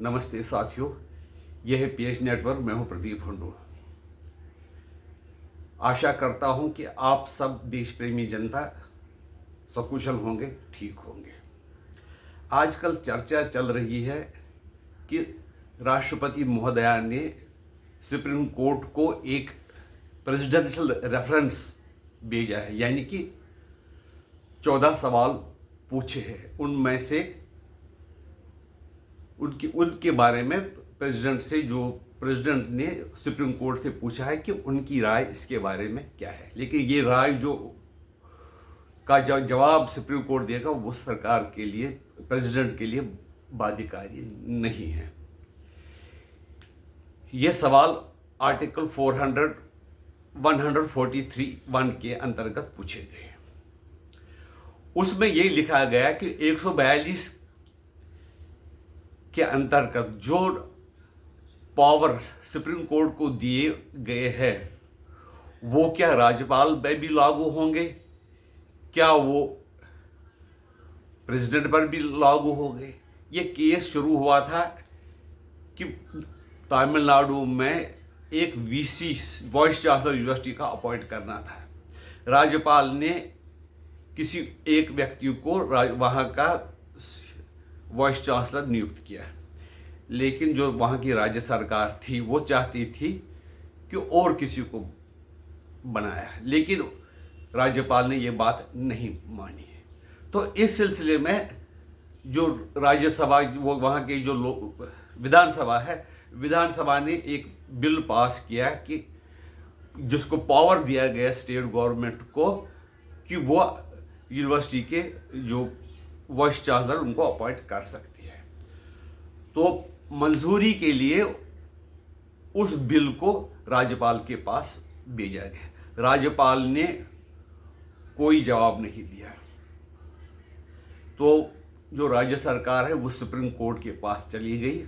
नमस्ते साथियों, यह है पीएच नेटवर्क। मैं हूं प्रदीप हुंडू। आशा करता हूं कि आप सब देश प्रेमी जनता सकुशल होंगे, ठीक होंगे। आजकल चर्चा चल रही है कि राष्ट्रपति महोदया ने सुप्रीम कोर्ट को एक प्रेसिडेंशियल रेफरेंस भेजा है, यानी कि 14 सवाल पूछे हैं। उनमें से उनके बारे में प्रेसिडेंट ने सुप्रीम कोर्ट से पूछा है कि उनकी राय इसके बारे में क्या है। लेकिन ये राय का जवाब सुप्रीम कोर्ट देगा वो सरकार के लिए, प्रेसिडेंट के लिए बाध्यकारी नहीं है। ये सवाल आर्टिकल 143(1) के अंतर्गत पूछे गए। उसमें ये लिखा गया कि 142 के अंतर्गत जो पावर सुप्रीम कोर्ट को दिए गए हैं वो क्या राज्यपाल पर भी लागू होंगे, क्या वो प्रेसिडेंट पर भी लागू होंगे। ये केस शुरू हुआ था कि तमिलनाडु में एक वीसी, वाइस चांसलर यूनिवर्सिटी का अपॉइंट करना था। राज्यपाल ने किसी एक व्यक्ति को वहाँ का वाइस चांसलर नियुक्त किया, लेकिन जो वहाँ की राज्य सरकार थी वो चाहती थी कि और किसी को बनाया, लेकिन राज्यपाल ने ये बात नहीं मानी। तो इस सिलसिले में जो राज्यसभा, वो वहाँ की जो विधानसभा है, विधानसभा ने एक बिल पास किया कि जिसको पावर दिया गया स्टेट गवर्नमेंट को कि वो यूनिवर्सिटी के जो वाइस चांसलर उनको अपॉइंट कर सकती है। तो मंजूरी के लिए उस बिल को राज्यपाल के पास भेजा गया। राज्यपाल ने कोई जवाब नहीं दिया। तो जो राज्य सरकार है वो सुप्रीम कोर्ट के पास चली गई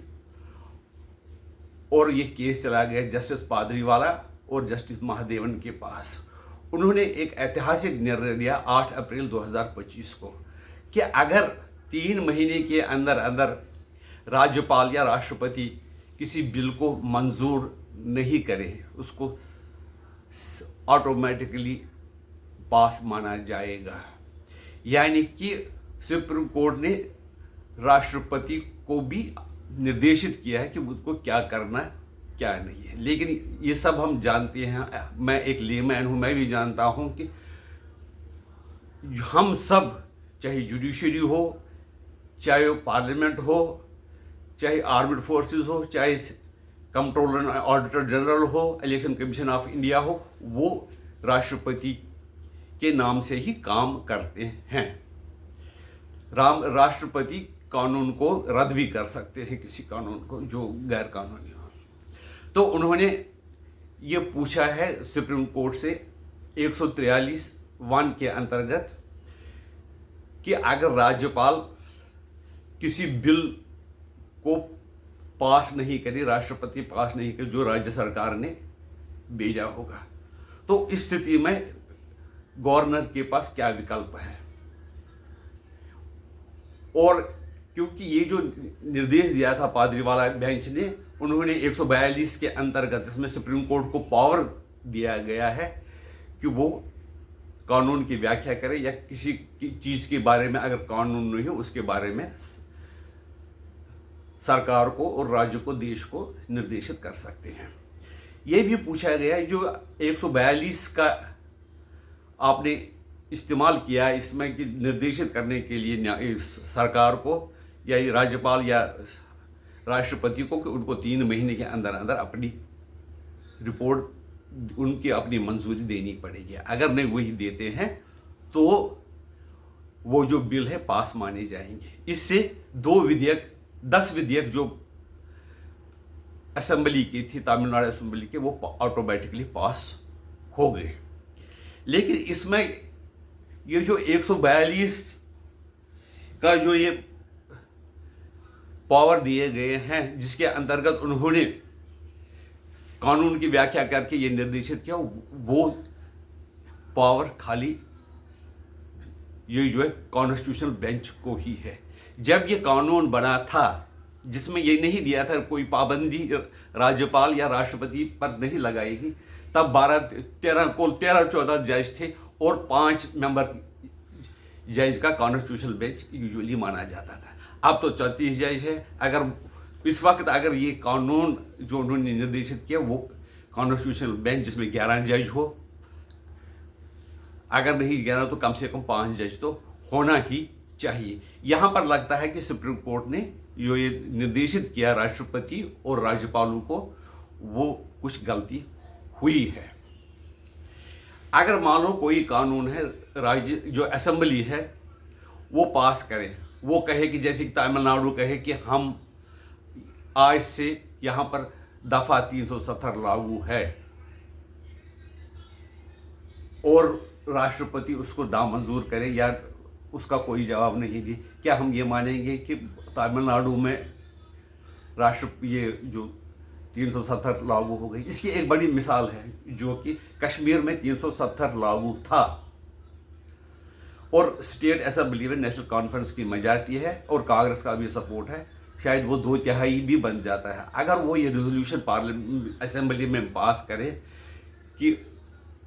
और ये केस चला गया जस्टिस पादरीवाला और जस्टिस महादेवन के पास। उन्होंने एक ऐतिहासिक निर्णय दिया 8 अप्रैल 2025 को कि अगर 3 महीने के अंदर अंदर राज्यपाल या राष्ट्रपति किसी बिल को मंजूर नहीं करे, उसको ऑटोमेटिकली पास माना जाएगा। यानी कि सुप्रीम कोर्ट ने राष्ट्रपति को भी निर्देशित किया है कि उसको क्या करना क्या नहीं है। लेकिन ये सब हम जानते हैं, मैं एक लेमैन हूँ, मैं भी जानता हूँ कि हम सब, चाहे जुडिशरी हो, चाहे पार्लियामेंट हो, चाहे आर्म्ड फोर्सेस हो, चाहे कंट्रोलर ऑडिटर जनरल हो, इलेक्शन कमीशन ऑफ इंडिया हो, वो राष्ट्रपति के नाम से ही काम करते हैं। राष्ट्रपति कानून को रद्द भी कर सकते हैं, किसी कानून को जो गैर कानूनी हो। तो उन्होंने ये पूछा है सुप्रीम कोर्ट से 143(1) के अंतर्गत कि अगर राज्यपाल किसी बिल को पास नहीं करे, राष्ट्रपति पास नहीं करे जो राज्य सरकार ने भेजा होगा, तो इस स्थिति में गवर्नर के पास क्या विकल्प है। और क्योंकि ये जो निर्देश दिया था पादरीवाला बेंच ने, उन्होंने 142 के अंतर्गत, इसमें सुप्रीम कोर्ट को पावर दिया गया है कि वो कानून की व्याख्या करे या किसी चीज़ के बारे में अगर कानून नहीं हो उसके बारे में सरकार को और राज्य को, देश को निर्देशित कर सकते हैं। ये भी पूछा गया है जो 142 का आपने इस्तेमाल किया है इसमें कि निर्देशित करने के लिए सरकार को या राज्यपाल या राष्ट्रपति को कि उनको 3 महीने के अंदर अंदर अपनी रिपोर्ट, उनकी अपनी मंजूरी देनी पड़ेगी। अगर नहीं वही देते हैं तो वो जो बिल है पास माने जाएंगे। इससे 10 विधेयक जो असेंबली की थी, तमिलनाडु असेंबली के, वो ऑटोमेटिकली पास हो गए। लेकिन इसमें ये जो 142 का जो ये पावर दिए गए हैं, जिसके अंतर्गत उन्होंने कानून की व्याख्या करके ये निर्देशित किया, वो पावर खाली ये जो है कॉन्स्टिट्यूशनल बेंच को ही है। जब ये कानून बना था जिसमें ये नहीं दिया था कोई पाबंदी राज्यपाल या राष्ट्रपति पर नहीं लगाएगी, तब 13-14 जज थे और 5 मेंबर जज का कॉन्स्टिट्यूशनल बेंच यूजुअली माना जाता था। अब तो 34 जज है। अगर इस वक्त अगर ये कानून जो उन्होंने निर्देशित किया वो कॉन्स्टिट्यूशनल बेंच जिसमें 11 जज हो, अगर नहीं 11 तो कम से कम 5 जज तो होना ही चाहिए। यहाँ पर लगता है कि सुप्रीम कोर्ट ने जो ये निर्देशित किया राष्ट्रपति और राज्यपालों को, वो कुछ गलती हुई है। अगर मान लो कोई कानून है, राज्य जो असेंबली है वो पास करे, वो कहे कि जैसे कि तमिलनाडु कहे कि हम आज से यहाँ पर दफा 370 लागू है, और राष्ट्रपति उसको नामंजूर करे या उसका कोई जवाब नहीं दे, क्या हम ये मानेंगे कि तमिलनाडु में ये जो 370 लागू हो गई? इसकी एक बड़ी मिसाल है जो कि कश्मीर में 370 लागू था और स्टेट असेंबली में नेशनल कॉन्फ्रेंस की मेजॉरिटी है और कांग्रेस का भी सपोर्ट है, शायद वो 2/3 भी बन जाता है। अगर वो ये रेजोल्यूशन पार्लियामेंट असेंबली में पास करे कि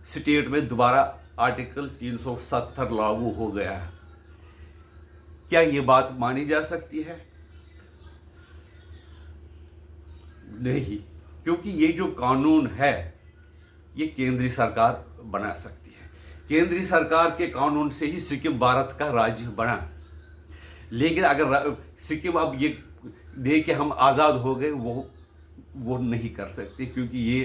स्टेट में दोबारा आर्टिकल 370 लागू हो गया है, क्या ये बात मानी जा सकती है? नहीं, क्योंकि ये जो कानून है ये केंद्रीय सरकार बना सकती है। केंद्रीय सरकार के कानून से ही सिक्किम भारत का राज्य बना। लेकिन अगर सिक्किम अब ये दे के हम आज़ाद हो गए, वो नहीं कर सकते, क्योंकि ये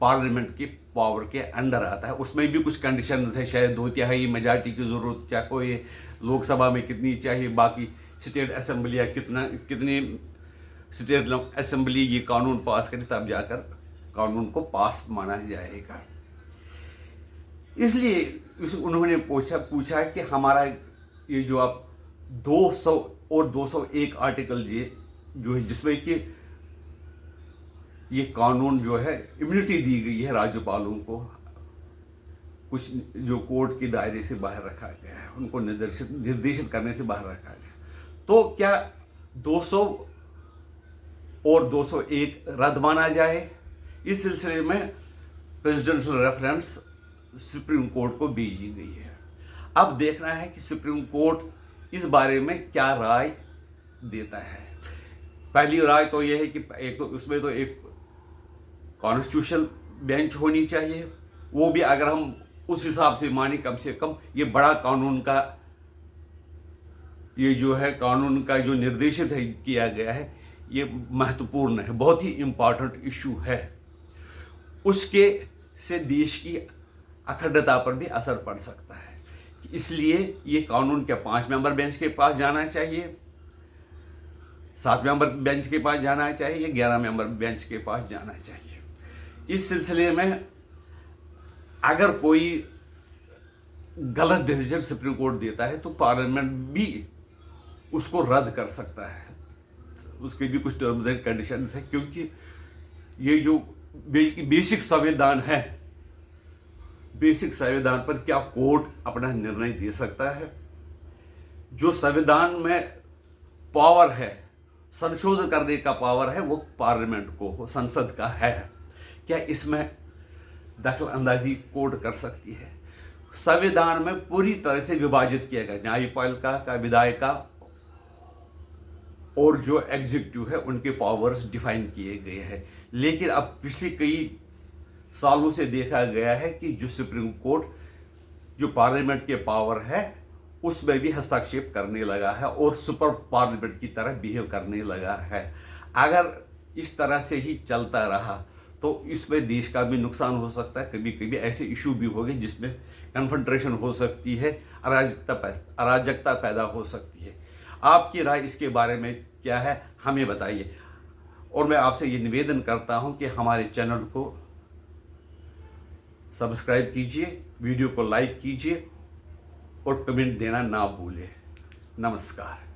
पार्लियामेंट के पावर के अंडर आता है। उसमें भी कुछ कंडीशंस है, शायद 2/3 मेजॉरिटी की ज़रूरत, चाहे कोई लोकसभा में कितनी चाहिए, बाकी स्टेट असेंबलियाँ कितनी स्टेट असेंबली ये कानून पास करे, तब जाकर कानून को पास माना जाएगा। इसलिए उन्होंने पूछा कि हमारा ये जो आप 200 और 201 आर्टिकल जो है, जिसमें कि ये कानून जो है इम्यूनिटी दी गई है राज्यपालों को, कुछ जो कोर्ट के दायरे से बाहर रखा गया है, उनको निर्देशित करने से बाहर रखा गया, तो क्या 200 और 201 रद्द माना जाए? इस सिलसिले में प्रेसिडेंशियल रेफरेंस सुप्रीम कोर्ट को भेजी गई है। अब देखना है कि सुप्रीम कोर्ट इस बारे में क्या राय देता है। पहली राय तो यह है कि एक तो उसमें तो एक कॉन्स्टिट्यूशनल बेंच होनी चाहिए, वो भी अगर हम उस हिसाब से माने, कम से कम ये बड़ा कानून का ये जो है कानून का जो निर्देशित है किया गया है, ये महत्वपूर्ण है, बहुत ही इम्पॉर्टेंट इशू है। उसके से देश की अखंडता पर भी असर पड़ सकता है, इसलिए ये कानून क्या 5 मेंबर बेंच के पास जाना चाहिए, 7 मेंबर बेंच के पास जाना चाहिए, 11 मेंबर बेंच के पास जाना चाहिए? इस सिलसिले में अगर कोई गलत डिसीजन सुप्रीम कोर्ट देता है तो पार्लियामेंट भी उसको रद्द कर सकता है। उसके भी कुछ टर्म्स एंड कंडीशंस हैं, क्योंकि ये जो बेसिक संविधान है, बेसिक संविधान पर क्या कोर्ट अपना निर्णय दे सकता है? जो संविधान में पावर है, संशोधन करने का पावर है, वो पार्लियामेंट को, संसद का है। क्या इसमें दखल अंदाजी कोर्ट कर सकती है? संविधान में पूरी तरह से विभाजित किया गया, न्यायपालिका का, विधायिका और जो एग्जीक्यूटिव है उनके पावर्स डिफाइन किए गए हैं। लेकिन अब पिछले कई सालों से देखा गया है कि जो सुप्रीम कोर्ट जो पार्लियामेंट के पावर है उसमें भी हस्तक्षेप करने लगा है और सुपर पार्लियामेंट की तरह बिहेव करने लगा है। अगर इस तरह से ही चलता रहा तो इसमें देश का भी नुकसान हो सकता है। कभी कभी ऐसे इशू भी हो गए जिसमें कन्फ्रंट्रेशन हो सकती है, अराजकता पैदा हो सकती है। आपकी राय इसके बारे में क्या है, हमें बताइए। और मैं आपसे ये निवेदन करता हूँ कि हमारे चैनल को सब्सक्राइब कीजिए, वीडियो को लाइक कीजिए और कमेंट देना ना भूलें। नमस्कार।